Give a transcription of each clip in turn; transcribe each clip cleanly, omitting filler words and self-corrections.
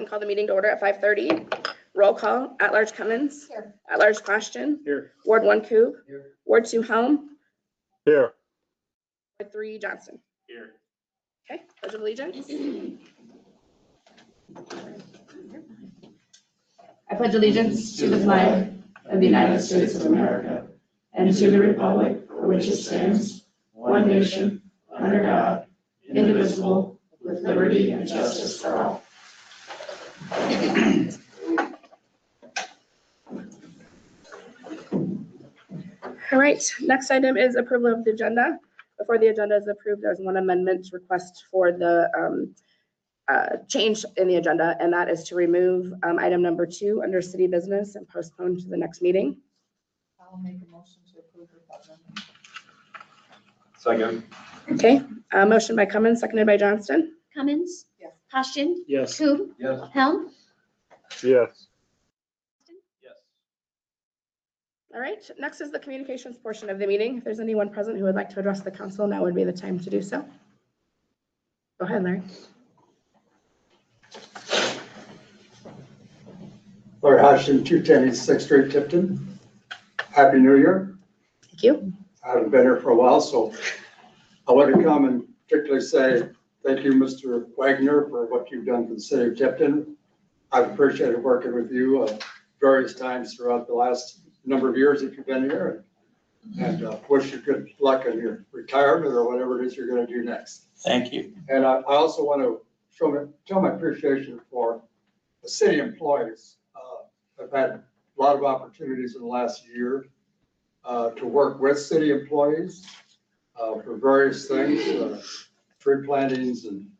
call the meeting to order at 5:30. Roll call. At-large Cummins. Here. At-large Quashton. Here. Ward 1 Coop. Here. Ward 2 Helm. Here. Ward 3 Johnston. Here. Okay, pledge of allegiance. I pledge allegiance to the flag of the United States of America and to the republic for which it stands, one nation, under God, indivisible, with liberty and justice for all. All right, next item is approval of the agenda. Before the agenda is approved, there's one amendment request for the change in the agenda, and that is to remove item number 2 under city business and postpone to the next meeting. I'll make a motion to approve the budget. Second. Okay, motion by Cummins, seconded by Johnston. Cummins? Yes. Quashton? Yes. Coop? Yes. Helm? Yes. Yes. All right, next is the communications portion of the meeting. If there's anyone present who would like to address the council, now would be the time to do so. Go ahead, Larry. Larry Hodgson, 210 East 6th Street, Tipton. Happy New Year. Thank you. I haven't been here for a while, so I want to come and particularly say thank you, Mr. Wagner, for what you've done for the city of Tipton. I've appreciated working with you various times throughout the last number of years that you've been here, and wish you good luck in your retirement or whatever it is you're going to do next. Thank you. And I also want to tell my appreciation for the city employees. I've had a lot of opportunities in the last year to work with city employees for various things, tree plantings and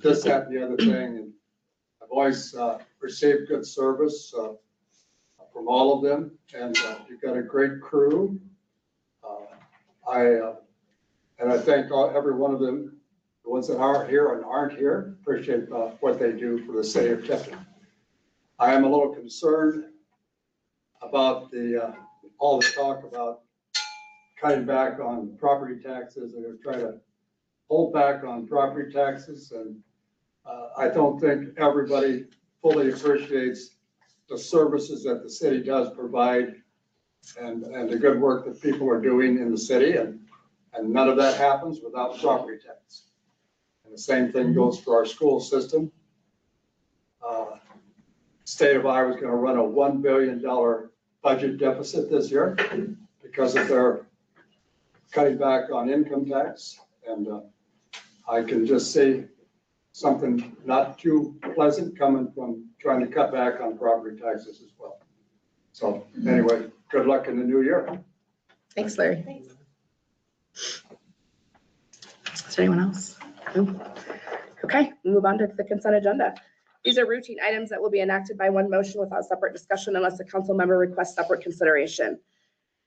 this, that, and the other thing. And I've always received good service from all of them, and you've got a great crew. I thank every one of them, the ones that are here and aren't here, appreciate what they do for the city of Tipton. I am a little concerned about all the talk about cutting back on property taxes. They're going to try to hold back on property taxes, and I don't think everybody fully appreciates the services that the city does provide and the good work that people are doing in the city, and none of that happens without property tax. And the same thing goes for our school system. State of Iowa is going to run a $1 billion budget deficit this year because of their cutting back on income tax. And I can just see something not too pleasant coming from trying to cut back on property taxes as well. So anyway, good luck in the new year. Thanks, Larry. Thanks. Is there anyone else? No? Okay, we'll move on to the consent agenda. These are routine items that will be enacted by one motion without separate discussion unless a council member requests separate consideration.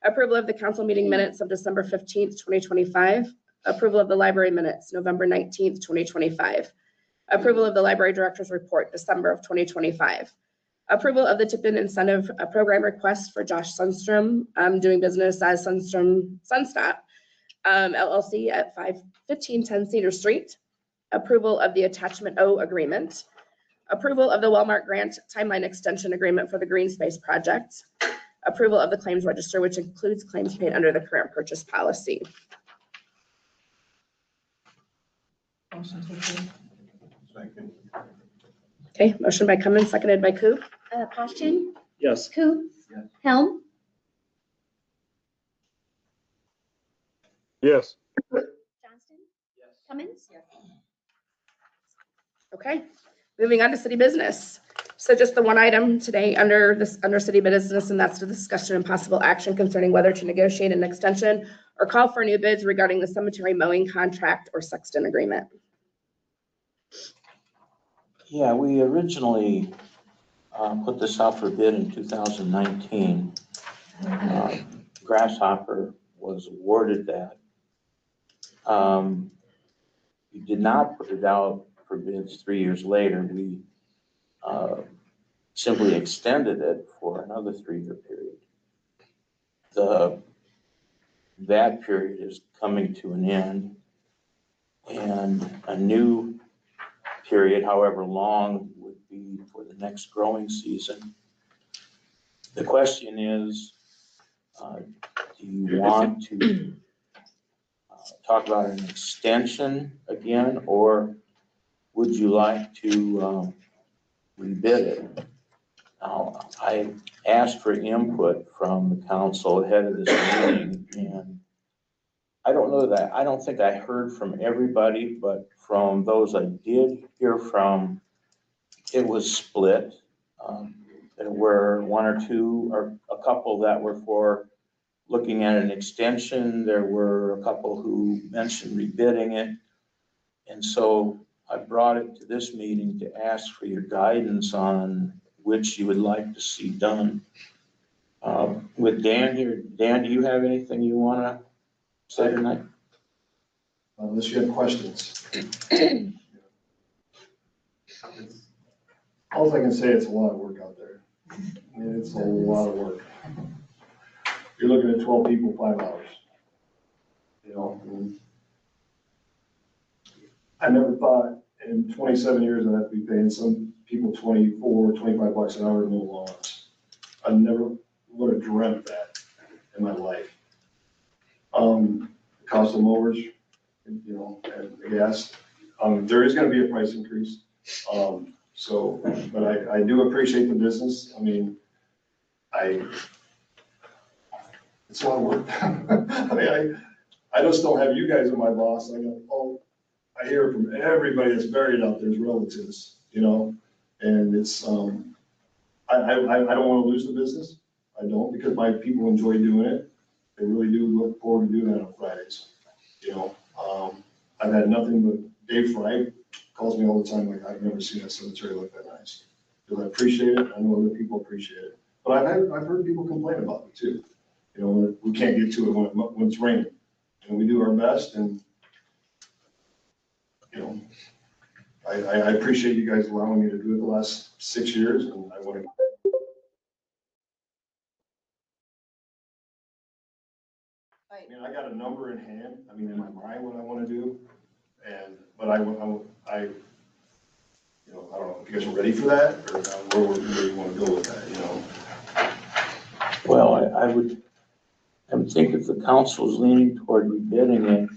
Approval of the council meeting minutes of December 15th, 2025. Approval of the library minutes, November 19th, 2025. Approval of the library director's report, December of 2025. Approval of the Tipton incentive program request for Josh Sundstrom, doing business as Sunstop LLC at 1510 Cedar Street. Approval of the attachment O agreement. Approval of the Walmart grant timeline extension agreement for the green space project. Approval of the claims register, which includes claims paid under the current purchase policy. Motion to approve. Second. Okay, motion by Cummins, seconded by Coop. Quashton? Yes. Coop? Yes. Helm? Yes. Johnston? Cummins? Yes. Okay, moving on to city business. So just the one item today under city business, and that's the discussion and possible action concerning whether to negotiate an extension or call for new bids regarding the cemetery mowing contract or sexton agreement. Yeah, we originally put this out for bid in 2019. Grasshopper was awarded that. We did not put it out for bids 3 years later. We simply extended it for another 3-year period. That period is coming to an end, and a new period, however long, would be for the next growing season. The question is, do you want to talk about an extension again, or would you like to rebid it? Now, I asked for input from the council ahead of this meeting, and I don't think I heard from everybody, but from those I did hear from, it was split. There were one or two, or a couple that were for looking at an extension. There were a couple who mentioned rebidding it. And so I brought it to this meeting to ask for your guidance on which you would like to see done. With Dan here, Dan, do you have anything you want to say tonight? Unless you have questions. All I can say, it's a lot of work out there. I mean, it's a lot of work. You're looking at 12 people, 5 hours. You know, and I never thought in 27 years I'd have to be paying some people 24, 25 bucks an hour to mow lawns. I never would have dreamt that in my life. Cost of mowers, you know, and the gas. There is gonna be a price increase. But I do appreciate the business. I mean, it's a lot of work. I mean, I just don't have you guys as my boss. I hear from everybody that's buried out there as relatives, you know, and it's, I don't want to lose the business. I don't, because my people enjoy doing it. They really do look forward to doing that on Fridays, you know. I've had nothing but Dave Fry calls me all the time, like, I've never seen a cemetery look that nice. Because I appreciate it, I know other people appreciate it. But I've heard people complain about it too. You know, we can't get to it when it's raining. And we do our best, and, you know, I appreciate you guys allowing me to do it the last 6 years, and I want to. I mean, I got a number in hand, I mean, in my mind what I want to do, but I, you know, I don't know if you guys are ready for that, or where you want to go with that, you know? Well, I would think if the council's leaning toward rebidding it,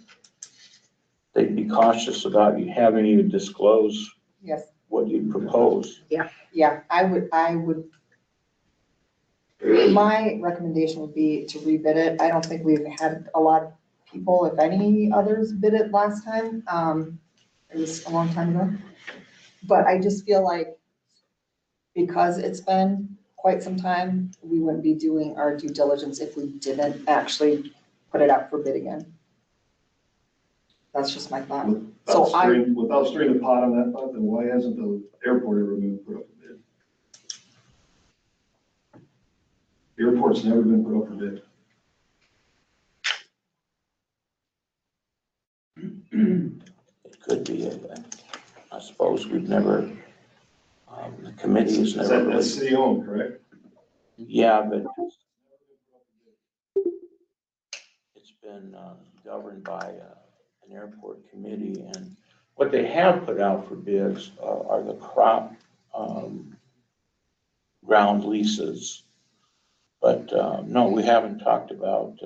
they'd be cautious about you having you disclose Yes, what you propose. yeah, I would, my recommendation would be to rebid it. I don't think we've had a lot of people, if any others, bid it last time. It was a long time ago. But I just feel like because it's been quite some time, we wouldn't be doing our due diligence if we didn't actually put it out for bid again. That's just my thought. Without stirring the pot on that thought, then why hasn't the airport ever been put up for bid? The airport's never been put up for bid. It could be, I suppose we've never, the committee has never really. That's city owned, correct? Yeah, but it's been governed by an airport committee, and what they have put out for bids are the crop ground leases. But no, we haven't talked about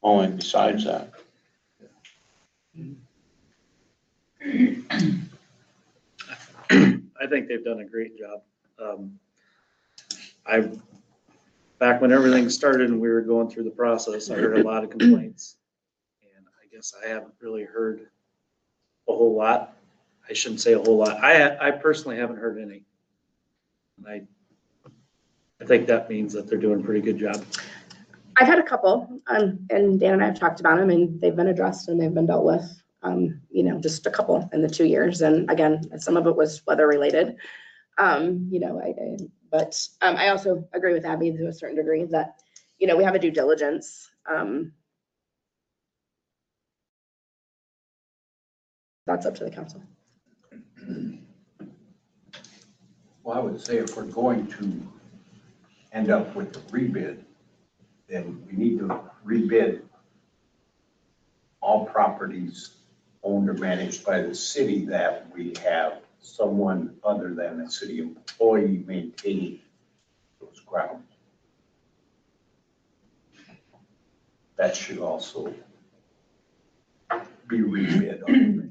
mowing besides that. I think they've done a great job. Back when everything started and we were going through the process, I heard a lot of complaints. And I guess I haven't really heard a whole lot. I shouldn't say a whole lot. I personally haven't heard any. And I think that means that they're doing a pretty good job. I've had a couple, and Dan and I have talked about them, and they've been addressed and they've been dealt with. You know, just a couple in the 2 years, and again, some of it was weather related. You know, but I also agree with Abby to a certain degree that, you know, we have a due diligence. That's up to the council. Well, I would say if we're going to end up with a rebid, then we need to rebid all properties owned or managed by the city that we have someone other than a city employee maintain those grounds. That should also be rebid on a regular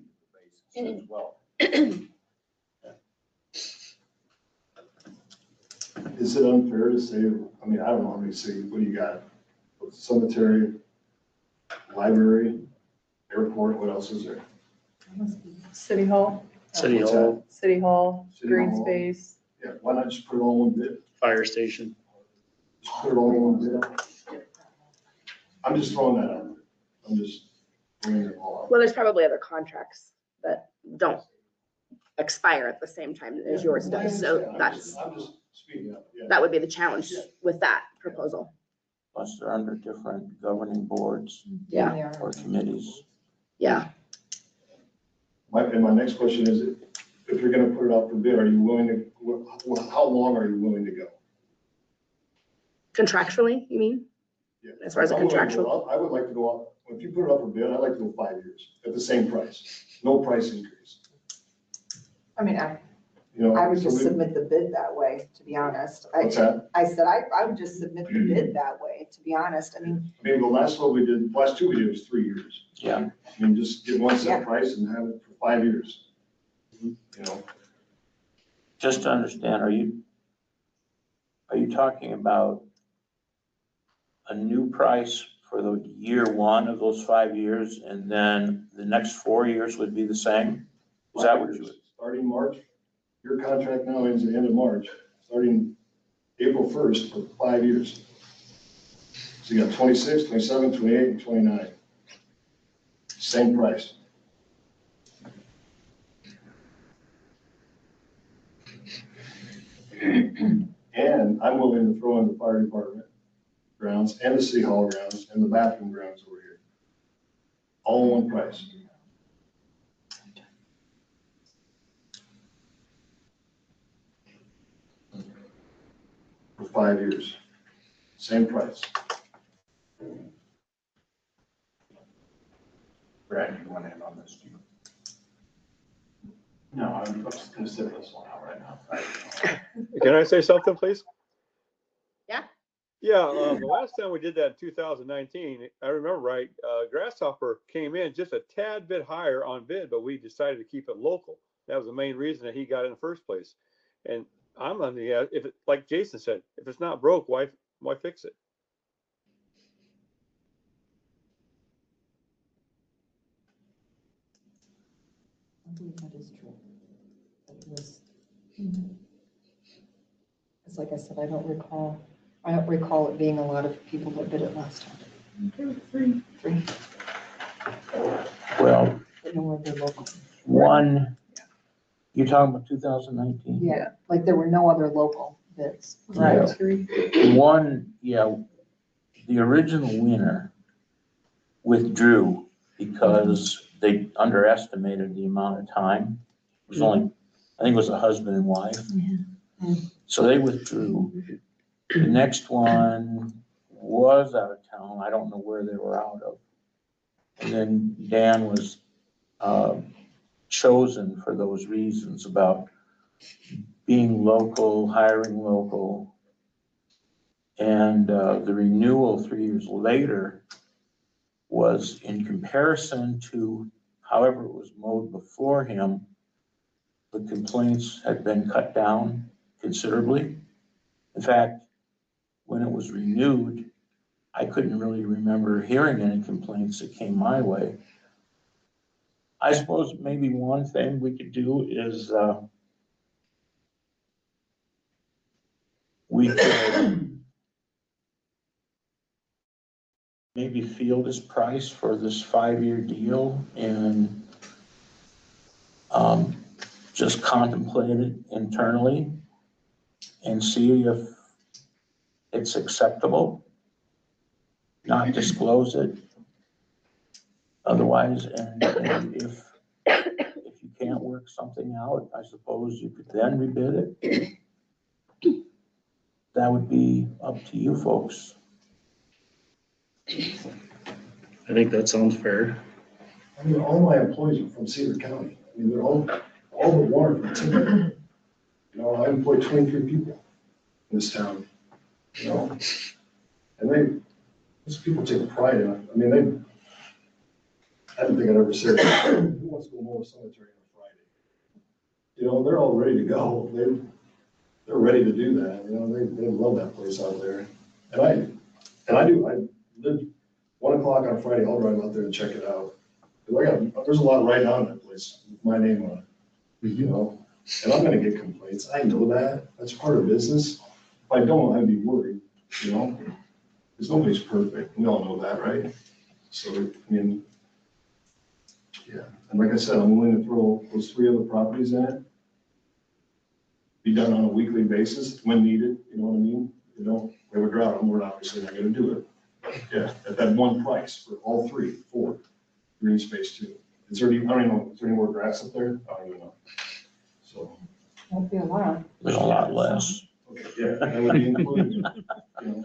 basis as well. Is it unfair to say, I mean, I don't know how many cities, what do you got? Cemetery, library, airport, what else is there? City Hall, City What's Hall, City Hall, City green Hall. space. Yeah, why not just put it all in one bid? fire station. Just put it all in one bid. I'm just throwing that out there. I'm just bringing it all up. Well, there's probably other contracts that don't expire at the same time as yours I does. So understand. I'm just speaking up, yeah. that would be the challenge with that proposal. Plus they're under different governing boards Yeah. or committees. Yeah. And my next question is, if you're gonna put it out for bid, are you willing to, how long are you willing to go? Contractually, you mean? Yeah. As far as a I'm willing to go contractual? out. I would like to go out, if you put it up for bid, I'd like to go 5 years at the same price, no price increase. I mean, You know, I would just so we- submit the bid that way, to be honest. What's that? I said, I would just submit the bid that way, to be honest. I mean, I mean, the last one we did, last two we did was 3 years. Yeah. I mean, just get one set Yeah. price and have it for 5 years. You know, Just to understand, are you talking about a new price for the year one of those 5 years, and then the next 4 years would be the same? Is that what you, starting March, your contract now ends at the end of March, starting April 1st for 5 years. So you got 26, 27, 28, and 29. Same price. And I'm willing to throw in the fire department grounds and the city hall grounds and the bathroom grounds over here. All in one price. For 5 years. Same price. Brad, you want in on this too? No, I'm just gonna sit this one out right now. Can I say something, please? Yeah. Yeah, the last time we did that in 2019, I remember right, Grasshopper came in just a tad bit higher on bid, but we decided to keep it local. That was the main reason that he got it in the first place. And I'm on the, if it, like Jason said, if it's not broke, why fix it? I believe that is true. It's like I said, I don't recall it being a lot of people that bid it last time. Three. well, But no one bid local. one, you're talking about 2019? Yeah, like there were no other local bids. Yeah. Right. One, yeah, the original winner withdrew because they underestimated the amount of time. It was only, I think it was a husband and wife. So they withdrew. The next one was out of town. I don't know where they were out of. And then Dan was chosen for those reasons about being local, hiring local. And the renewal 3 years later was in comparison to however it was mowed before him, the complaints had been cut down considerably. In fact, when it was renewed, I couldn't really remember hearing any complaints that came my way. I suppose maybe one thing we could do is we could maybe field his price for this 5-year deal and just contemplate it internally and see if it's acceptable. Not disclose it otherwise, and if you can't work something out, I suppose you could then rebid it. That would be up to you folks. I think that sounds fair. I mean, all my employees are from Cedar County. I mean, they're all all but one are from Tipton. You know, I employ 23 people in this town, you know? And those people take pride in it. I mean, I don't think I'd ever said, who wants to go mow a cemetery on a Friday? You know, they're all ready to go. They're ready to do that, you know, they love that place out there. And I live 1 o'clock on Friday, I'll drive out there and check it out. 'Cause there's a lot right on that place with my name on it, you know? And I'm gonna get complaints. I know that. That's part of business. If I don't, I'd be worried, you know? Because nobody's perfect. We all know that, right? So, I mean, yeah. And like I said, I'm willing to throw those 3 other properties in it. Be done on a weekly basis when needed, you know what I mean? You know, we have a drought, we're obviously not gonna do it. But yeah, at that one price for all 4 green space too. Is there any, I don't even know, is there any more grass up there? I don't even know. So. Won't be a lot. There's a lot less. Okay, yeah, that would be included, you know.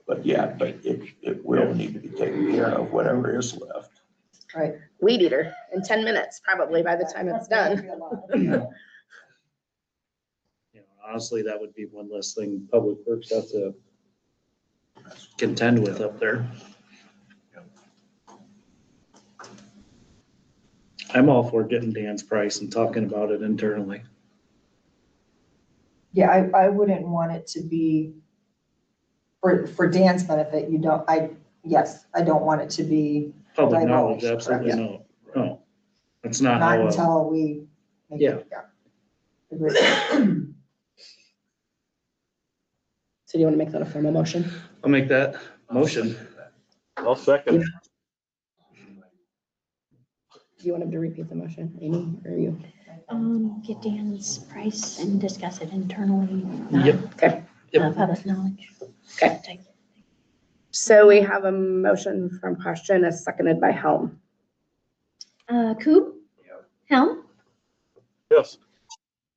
But yeah, it will need to be taken care of, whatever is left. Right. Weed eater in 10 minutes, probably by the time it's That would done. be a lot. You know, honestly, that would be one less thing Public Works has to contend with up there. I'm all for getting Dan's price and talking about it internally. Yeah, I wouldn't want it to be, for Dan's benefit, yes, I don't want it to be Public Divulge, knowledge, absolutely no. No, it's not not how, until we make it. Agree. So do you want to make that a formal motion? I'll make that motion. I'll second. Do you want him to repeat the motion, Amy, or you? Get Dan's price and discuss it internally. Yep. Okay. Yep. Public knowledge. Okay. So we have a motion from Question as seconded by Helm. Coop? Helm? Yes.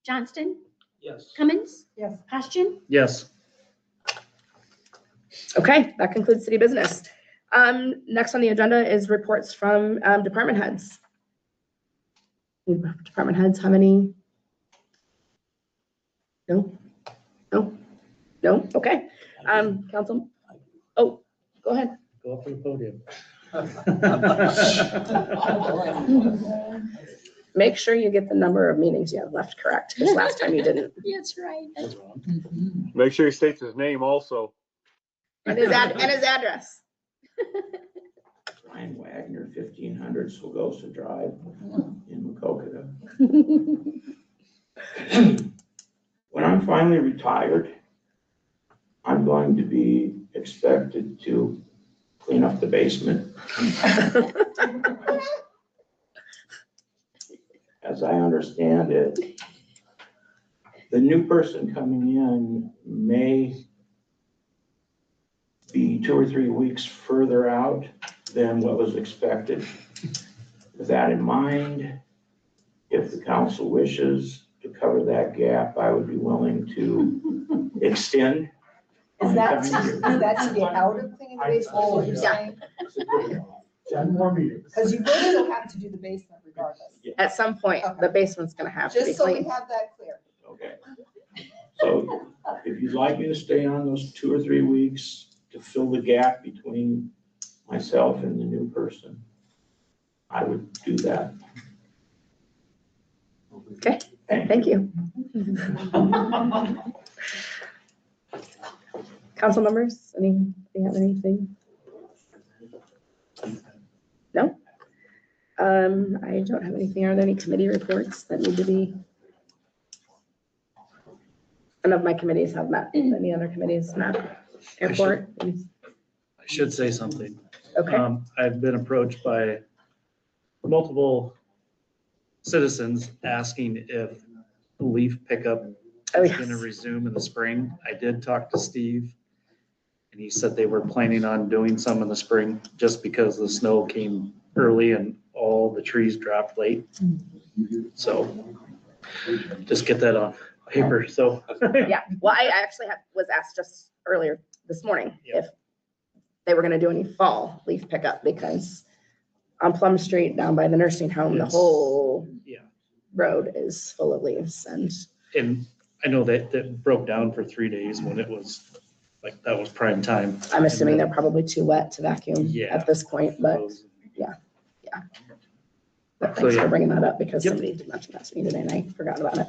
Johnston? Yes. Cummins? Yes. Bastian? Yes. Okay, that concludes city business. Next on the agenda is reports from department heads. Department heads have any? No? No? No? Okay. Council? Oh, go ahead. Go up to the podium. Make sure you get the number of meetings you have left correct, because last time you didn't. That's right. That's wrong. Make sure he states his name also. And his address. Ryan Wagner, 1500 Swagosa Drive in Macokota. When I'm finally retired, I'm going to be expected to clean up the basement. As I understand it, the new person coming in may be 2 or 3 weeks further out than what was expected. With that in mind, if the council wishes to cover that gap, I would be willing to extend. Is that to get out of cleaning the basement, what you're saying? 10 more meetings. Because you will still have to do the basement regardless. At some point, the basement's gonna have to be Just so we cleaned. have that clear. Okay. So if you'd like me to stay on those 2 or 3 weeks to fill the gap between myself and the new person, I would do that. Okay, thank you. Council members, do you have anything? No? I don't have anything. Are there any committee reports that need to be? None of my committees have met. Any other committees met? Airport? I should say something. Okay, I've been approached by multiple citizens asking if leaf pickup Oh, is yes. going to resume in the spring. I did talk to Steve, and he said they were planning on doing some in the spring just because the snow came early and all the trees dropped late. So just get that on paper. So yeah. Well, I actually was asked just earlier this morning if they were gonna do any fall leaf pickup because on Plum Street down by the nursing home, the It's- whole Yeah. road is full of leaves and And I know that broke down for 3 days when it was, like, that was prime time. I'm assuming they're probably too wet to vacuum Yeah. at this point, but thanks yeah. for bringing that up because Yep. somebody did mention that to me today and I forgot about it.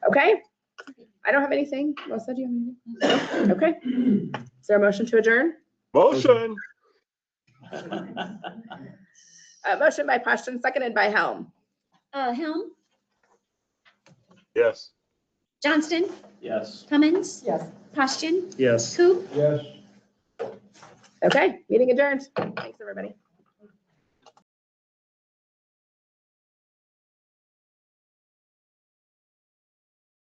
Okay. I don't have anything. Melissa, do you have anything? No? Okay. Is there a motion to adjourn? Motion. Motion by Passion, seconded by Helm. Helm, Yes. Johnston, Yes. Cummins, Yes. Posturing, Yes. Coop. Yes. Okay, meeting adjourned. Thanks, everybody.